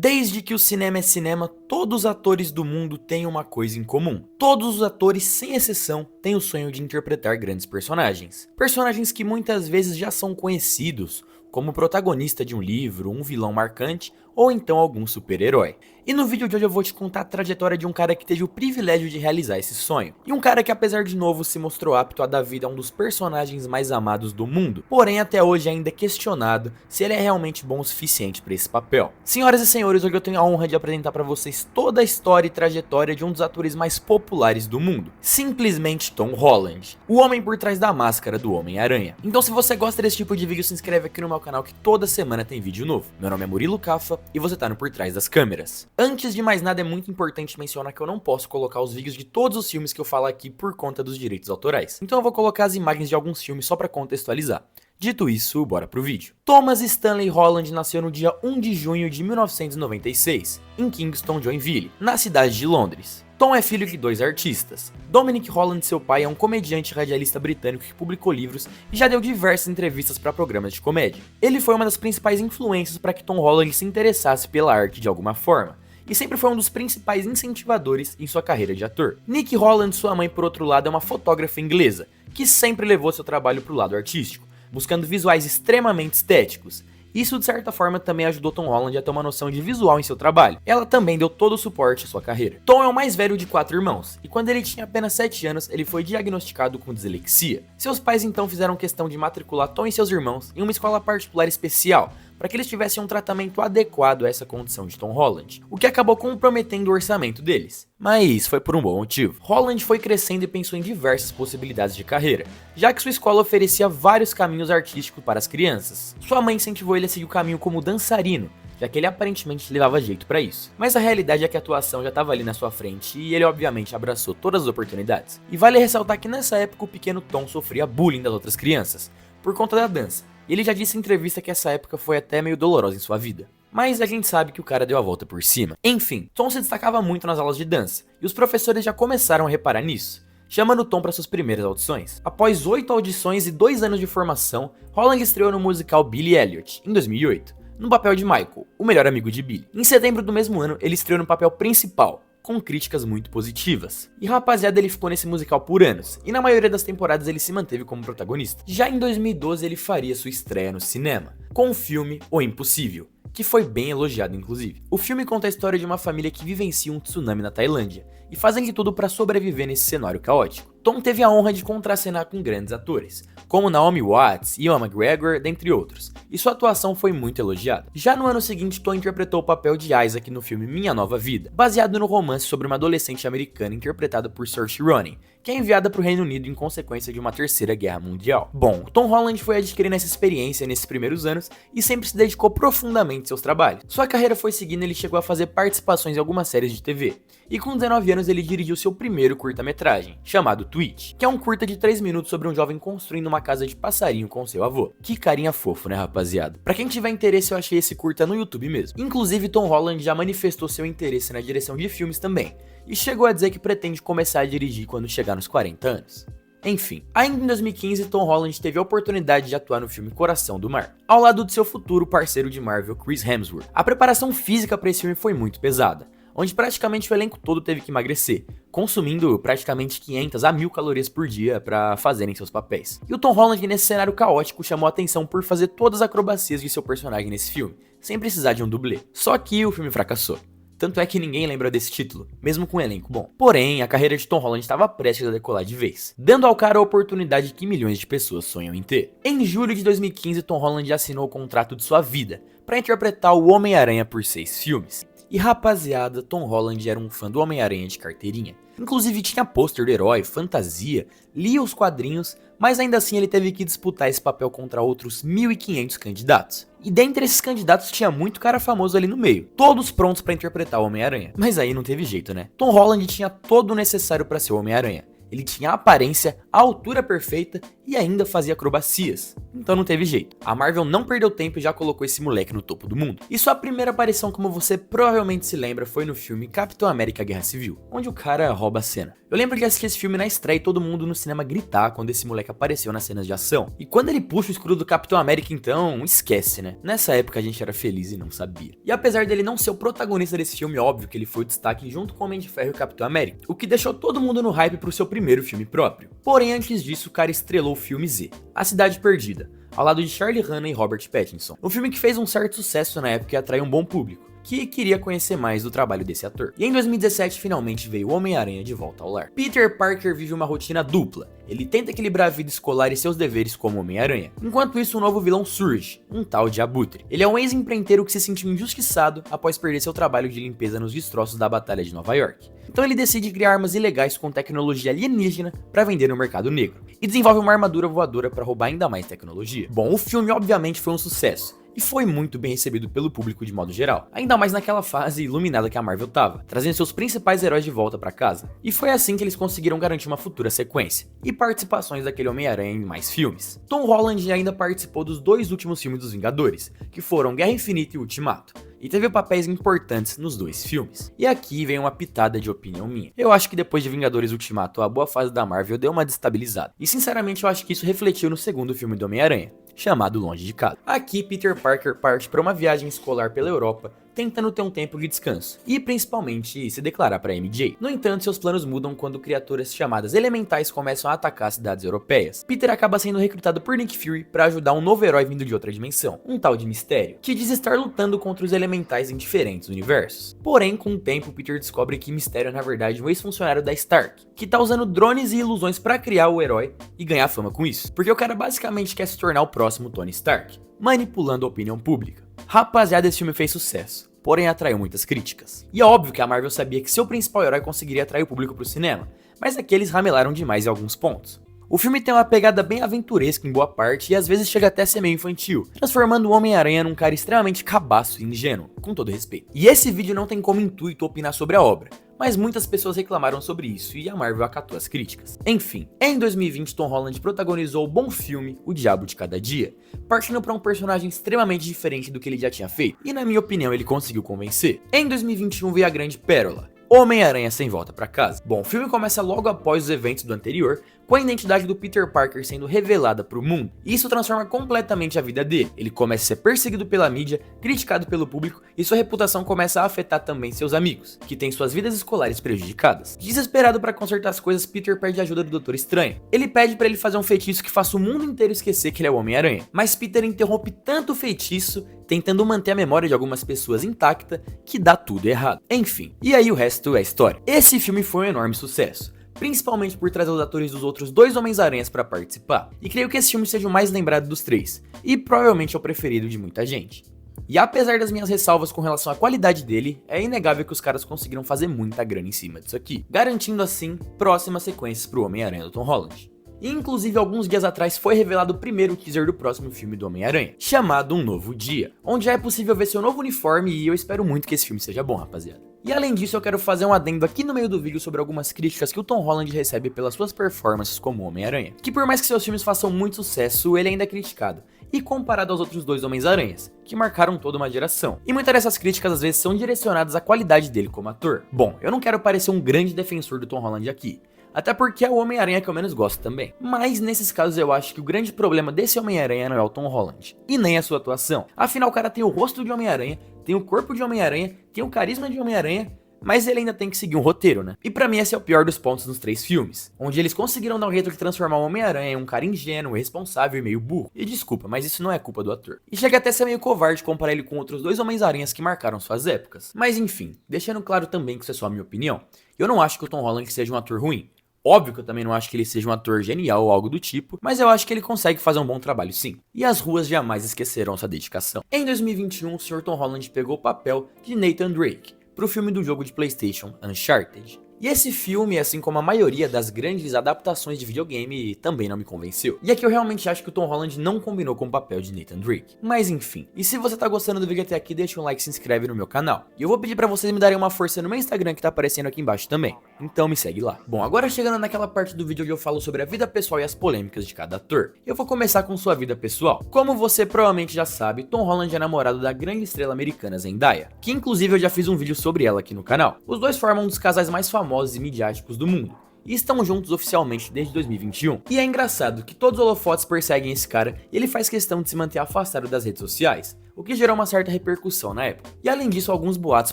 Desde que o cinema é cinema, todos os atores do mundo têm uma coisa em comum. Todos os atores, sem exceção, têm o sonho de interpretar grandes personagens. Personagens que muitas vezes já são conhecidos, como o protagonista de um livro, um vilão marcante ou então algum super-herói. E no vídeo de hoje eu vou te contar a trajetória de um cara que teve o privilégio de realizar esse sonho. E um cara que, apesar de novo, se mostrou apto a dar vida a um dos personagens mais amados do mundo, porém até hoje ainda é questionado se ele é realmente bom o suficiente para esse papel. Senhoras e senhores, hoje eu tenho a honra de apresentar para vocês toda a história e trajetória de um dos atores mais populares do mundo, simplesmente Tom Holland, o homem por trás da máscara do Homem-Aranha. Então se você gosta desse tipo de vídeo, se inscreve aqui no meu canal que toda semana tem vídeo novo. Meu nome é Murilo Cafa e você tá no Por Trás das Câmeras. Antes de mais nada, é muito importante mencionar que eu não posso colocar os vídeos de todos os filmes que eu falo aqui por conta dos direitos autorais. Então eu vou colocar as imagens de alguns filmes só pra contextualizar. Dito isso, bora pro vídeo. Thomas Stanley Holland nasceu no dia 1 de junho de 1996, em Kingston, Joinville, na cidade de Londres. Tom é filho de dois artistas. Dominic Holland, seu pai, é um comediante e radialista britânico que publicou livros e já deu diversas entrevistas para programas de comédia. Ele foi uma das principais influências para que Tom Holland se interessasse pela arte de alguma forma, e sempre foi um dos principais incentivadores em sua carreira de ator. Nick Holland, sua mãe, por outro lado, é uma fotógrafa inglesa, que sempre levou seu trabalho para o lado artístico, buscando visuais extremamente estéticos. Isso, de certa forma, também ajudou Tom Holland a ter uma noção de visual em seu trabalho. Ela também deu todo o suporte à sua carreira. Tom é o mais velho de 4 irmãos, e quando ele tinha apenas 7 anos, ele foi diagnosticado com dislexia. Seus pais então fizeram questão de matricular Tom e seus irmãos em uma escola particular especial, para que eles tivessem um tratamento adequado a essa condição de Tom Holland, o que acabou comprometendo o orçamento deles. Mas foi por um bom motivo. Holland foi crescendo e pensou em diversas possibilidades de carreira, já que sua escola oferecia vários caminhos artísticos para as crianças. Sua mãe incentivou ele a seguir o caminho como dançarino, já que ele aparentemente levava jeito para isso. Mas a realidade é que a atuação já estava ali na sua frente e ele obviamente abraçou todas as oportunidades. E vale ressaltar que nessa época o pequeno Tom sofria bullying das outras crianças, por conta da dança. E ele já disse em entrevista que essa época foi até meio dolorosa em sua vida. Mas a gente sabe que o cara deu a volta por cima. Enfim, Tom se destacava muito nas aulas de dança, e os professores já começaram a reparar nisso, chamando Tom para suas primeiras audições. Após 8 audições e 2 anos de formação, Holland estreou no musical Billy Elliot, em 2008, no papel de Michael, o melhor amigo de Billy. Em setembro do mesmo ano, ele estreou no papel principal, com críticas muito positivas. E rapaziada, ele ficou nesse musical por anos, e na maioria das temporadas ele se manteve como protagonista. Já em 2012 ele faria sua estreia no cinema, com o filme O Impossível, que foi bem elogiado inclusive. O filme conta a história de uma família que vivencia um tsunami na Tailândia, e fazem de tudo para sobreviver nesse cenário caótico. Tom teve a honra de contracenar com grandes atores, como Naomi Watts, Ewan McGregor, dentre outros, e sua atuação foi muito elogiada. Já no ano seguinte, Tom interpretou o papel de Isaac no filme Minha Nova Vida, baseado no romance sobre uma adolescente americana interpretada por Saoirse Ronan, que é enviada para o Reino Unido em consequência de uma terceira guerra mundial. Bom, Tom Holland foi adquirindo essa experiência nesses primeiros anos e sempre se dedicou profundamente aos seus trabalhos. Sua carreira foi seguindo e ele chegou a fazer participações em algumas séries de TV, e com 19 anos ele dirigiu seu primeiro curta-metragem, chamado Twitch, que é um curta de 3 minutos sobre um jovem construindo uma casa de passarinho com seu avô. Que carinha fofo, né, rapaziada? Pra quem tiver interesse, eu achei esse curta no YouTube mesmo. Inclusive, Tom Holland já manifestou seu interesse na direção de filmes também, e chegou a dizer que pretende começar a dirigir quando chegar nos 40 anos. Enfim, ainda em 2015, Tom Holland teve a oportunidade de atuar no filme Coração do Mar, ao lado de seu futuro parceiro de Marvel, Chris Hemsworth. A preparação física para esse filme foi muito pesada, onde praticamente o elenco todo teve que emagrecer, consumindo praticamente 500 a 1000 calorias por dia para fazerem seus papéis. E o Tom Holland, nesse cenário caótico, chamou a atenção por fazer todas as acrobacias de seu personagem nesse filme, sem precisar de um dublê. Só que o filme fracassou. Tanto é que ninguém lembra desse título, mesmo com um elenco bom. Porém, a carreira de Tom Holland estava prestes a decolar de vez, dando ao cara a oportunidade que milhões de pessoas sonham em ter. Em julho de 2015, Tom Holland assinou o contrato de sua vida para interpretar o Homem-Aranha por 6 filmes. E rapaziada, Tom Holland era um fã do Homem-Aranha de carteirinha. Inclusive tinha pôster do herói, fantasia, lia os quadrinhos, mas ainda assim ele teve que disputar esse papel contra outros 1.500 candidatos. E dentre esses candidatos tinha muito cara famoso ali no meio, todos prontos para interpretar o Homem-Aranha. Mas aí não teve jeito, né? Tom Holland tinha todo o necessário para ser o Homem-Aranha. Ele tinha a aparência, a altura perfeita e ainda fazia acrobacias. Então não teve jeito. A Marvel não perdeu tempo e já colocou esse moleque no topo do mundo. E sua primeira aparição, como você provavelmente se lembra, foi no filme Capitão América Guerra Civil, onde o cara rouba a cena. Eu lembro de assistir esse filme na estreia e todo mundo no cinema gritar quando esse moleque apareceu nas cenas de ação. E quando ele puxa o escudo do Capitão América, então, esquece, né? Nessa época a gente era feliz e não sabia. E apesar dele não ser o protagonista desse filme, óbvio que ele foi o destaque junto com o Homem de Ferro e o Capitão América, o que deixou todo mundo no hype pro seu primeiro filme próprio. Porém, antes disso, o cara estrelou o filme Z, A Cidade Perdida, ao lado de Charlie Hunnam e Robert Pattinson. Um filme que fez um certo sucesso na época e atraiu um bom público, que queria conhecer mais do trabalho desse ator. E em 2017 finalmente veio o Homem-Aranha de volta ao lar. Peter Parker vive uma rotina dupla. Ele tenta equilibrar a vida escolar e seus deveres como Homem-Aranha. Enquanto isso, um novo vilão surge, um tal de Abutre. Ele é um ex-empreiteiro que se sentiu injustiçado após perder seu trabalho de limpeza nos destroços da Batalha de Nova York. Então ele decide criar armas ilegais com tecnologia alienígena para vender no mercado negro. E desenvolve uma armadura voadora para roubar ainda mais tecnologia. Bom, o filme obviamente foi um sucesso. E foi muito bem recebido pelo público de modo geral, ainda mais naquela fase iluminada que a Marvel tava, trazendo seus principais heróis de volta pra casa. E foi assim que eles conseguiram garantir uma futura sequência, e participações daquele Homem-Aranha em mais filmes. Tom Holland ainda participou dos 2 últimos filmes dos Vingadores, que foram Guerra Infinita e Ultimato, e teve papéis importantes nos 2 filmes. E aqui vem uma pitada de opinião minha. Eu acho que depois de Vingadores Ultimato, a boa fase da Marvel deu uma destabilizada, e sinceramente eu acho que isso refletiu no segundo filme do Homem-Aranha, chamado Longe de Casa. Aqui, Peter Parker parte para uma viagem escolar pela Europa, tentando ter um tempo de descanso, e principalmente se declarar para MJ. No entanto, seus planos mudam quando criaturas chamadas elementais começam a atacar cidades europeias. Peter acaba sendo recrutado por Nick Fury para ajudar um novo herói vindo de outra dimensão, um tal de Mistério, que diz estar lutando contra os elementais em diferentes universos. Porém, com o tempo, Peter descobre que Mistério é na verdade um ex-funcionário da Stark, que tá usando drones e ilusões para criar o herói e ganhar fama com isso, porque o cara basicamente quer se tornar o próximo Tony Stark, manipulando a opinião pública. Rapaziada, esse filme fez sucesso, porém atraiu muitas críticas. E é óbvio que a Marvel sabia que seu principal herói conseguiria atrair o público pro cinema, mas aqui eles ramelaram demais em alguns pontos. O filme tem uma pegada bem aventuresca em boa parte e às vezes chega até a ser meio infantil, transformando o Homem-Aranha num cara extremamente cabaço e ingênuo, com todo respeito. E esse vídeo não tem como intuito opinar sobre a obra, mas muitas pessoas reclamaram sobre isso e a Marvel acatou as críticas. Enfim, em 2020 Tom Holland protagonizou o bom filme O Diabo de Cada Dia, partindo para um personagem extremamente diferente do que ele já tinha feito, e na minha opinião ele conseguiu convencer. Em 2021 veio a grande pérola, Homem-Aranha Sem Volta Pra Casa. Bom, o filme começa logo após os eventos do anterior, com a identidade do Peter Parker sendo revelada pro mundo, e isso transforma completamente a vida dele. Ele começa a ser perseguido pela mídia, criticado pelo público, e sua reputação começa a afetar também seus amigos, que têm suas vidas escolares prejudicadas. Desesperado para consertar as coisas, Peter pede a ajuda do Doutor Estranho. Ele pede para ele fazer um feitiço que faça o mundo inteiro esquecer que ele é o Homem-Aranha, mas Peter interrompe tanto o feitiço, tentando manter a memória de algumas pessoas intacta, que dá tudo errado. Enfim, e aí o resto é história. Esse filme foi um enorme sucesso, principalmente por trazer os atores dos outros 2 Homens-Aranhas para participar, e creio que esse filme seja o mais lembrado dos 3, e provavelmente é o preferido de muita gente. E apesar das minhas ressalvas com relação à qualidade dele, é inegável que os caras conseguiram fazer muita grana em cima disso aqui, garantindo assim próximas sequências pro Homem-Aranha do Tom Holland. E inclusive alguns dias atrás foi revelado o primeiro teaser do próximo filme do Homem-Aranha, chamado Um Novo Dia, onde já é possível ver seu novo uniforme e eu espero muito que esse filme seja bom, rapaziada. E além disso, eu quero fazer um adendo aqui no meio do vídeo sobre algumas críticas que o Tom Holland recebe pelas suas performances como Homem-Aranha, que por mais que seus filmes façam muito sucesso, ele ainda é criticado, e comparado aos outros 2 Homens-Aranhas, que marcaram toda uma geração. E muitas dessas críticas às vezes são direcionadas à qualidade dele como ator. Bom, eu não quero parecer um grande defensor do Tom Holland aqui, até porque é o Homem-Aranha que eu menos gosto também. Mas nesses casos eu acho que o grande problema desse Homem-Aranha não é o Tom Holland, e nem a sua atuação. Afinal, o cara tem o rosto de Homem-Aranha, tem o corpo de Homem-Aranha, tem o carisma de Homem-Aranha, mas ele ainda tem que seguir um roteiro, né? E pra mim esse é o pior dos pontos nos 3 filmes, onde eles conseguiram dar um jeito de transformar o Homem-Aranha em um cara ingênuo, irresponsável e meio burro. E desculpa, mas isso não é culpa do ator. E chega até a ser meio covarde comparar ele com outros 2 Homens-Aranhas que marcaram suas épocas. Mas enfim, deixando claro também que isso é só a minha opinião, eu não acho que o Tom Holland seja um ator ruim. Óbvio que eu também não acho que ele seja um ator genial ou algo do tipo, mas eu acho que ele consegue fazer um bom trabalho sim. E as ruas jamais esquecerão sua dedicação. Em 2021, o Sr. Tom Holland pegou o papel de Nathan Drake pro filme do jogo de PlayStation Uncharted. E esse filme, assim como a maioria das grandes adaptações de videogame, também não me convenceu. E aqui eu realmente acho que o Tom Holland não combinou com o papel de Nathan Drake. Mas enfim, e se você tá gostando do vídeo até aqui, deixa um like e se inscreve no meu canal. E eu vou pedir pra vocês me darem uma força no meu Instagram que tá aparecendo aqui embaixo também. Então me segue lá. Bom, agora chegando naquela parte do vídeo onde eu falo sobre a vida pessoal e as polêmicas de cada ator, eu vou começar com sua vida pessoal. Como você provavelmente já sabe, Tom Holland é namorado da grande estrela americana Zendaya, que inclusive eu já fiz um vídeo sobre ela aqui no canal. Os dois formam um dos casais mais famosos e midiáticos do mundo, e estão juntos oficialmente desde 2021. E é engraçado que todos os holofotes perseguem esse cara e ele faz questão de se manter afastado das redes sociais, o que gerou uma certa repercussão na época. E além disso, alguns boatos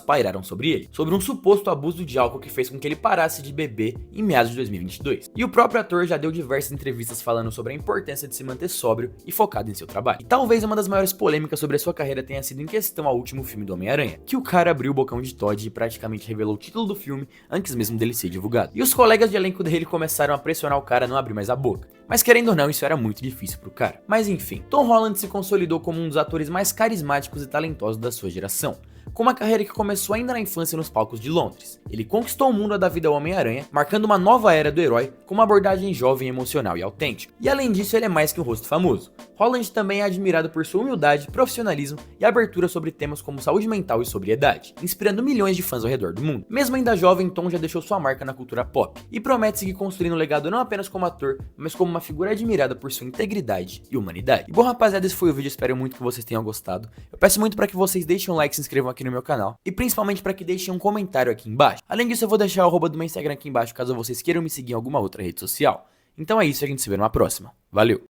pairaram sobre ele, sobre um suposto abuso de álcool que fez com que ele parasse de beber em meados de 2022. E o próprio ator já deu diversas entrevistas falando sobre a importância de se manter sóbrio e focado em seu trabalho. E talvez uma das maiores polêmicas sobre a sua carreira tenha sido em questão ao último filme do Homem-Aranha, que o cara abriu o bocão de Todd e praticamente revelou o título do filme antes mesmo dele ser divulgado. E os colegas de elenco dele começaram a pressionar o cara a não abrir mais a boca. Mas querendo ou não, isso era muito difícil pro cara. Mas enfim, Tom Holland se consolidou como um dos atores mais carismáticos e talentosos da sua geração, com uma carreira que começou ainda na infância nos palcos de Londres. Ele conquistou o mundo da vida ao Homem-Aranha, marcando uma nova era do herói com uma abordagem jovem, emocional e autêntica. E além disso, ele é mais que um rosto famoso. Holland também é admirado por sua humildade, profissionalismo e abertura sobre temas como saúde mental e sobriedade, inspirando milhões de fãs ao redor do mundo. Mesmo ainda jovem, Tom já deixou sua marca na cultura pop e promete seguir construindo um legado não apenas como ator, mas como uma figura admirada por sua integridade e humanidade. E bom, rapaziada, esse foi o vídeo, espero muito que vocês tenham gostado. Eu peço muito para que vocês deixem um like, se inscrevam aqui no meu canal e principalmente para que deixem um comentário aqui embaixo. Além disso, eu vou deixar o arroba do meu Instagram aqui embaixo caso vocês queiram me seguir em alguma outra rede social. Então é isso, a gente se vê numa próxima. Valeu!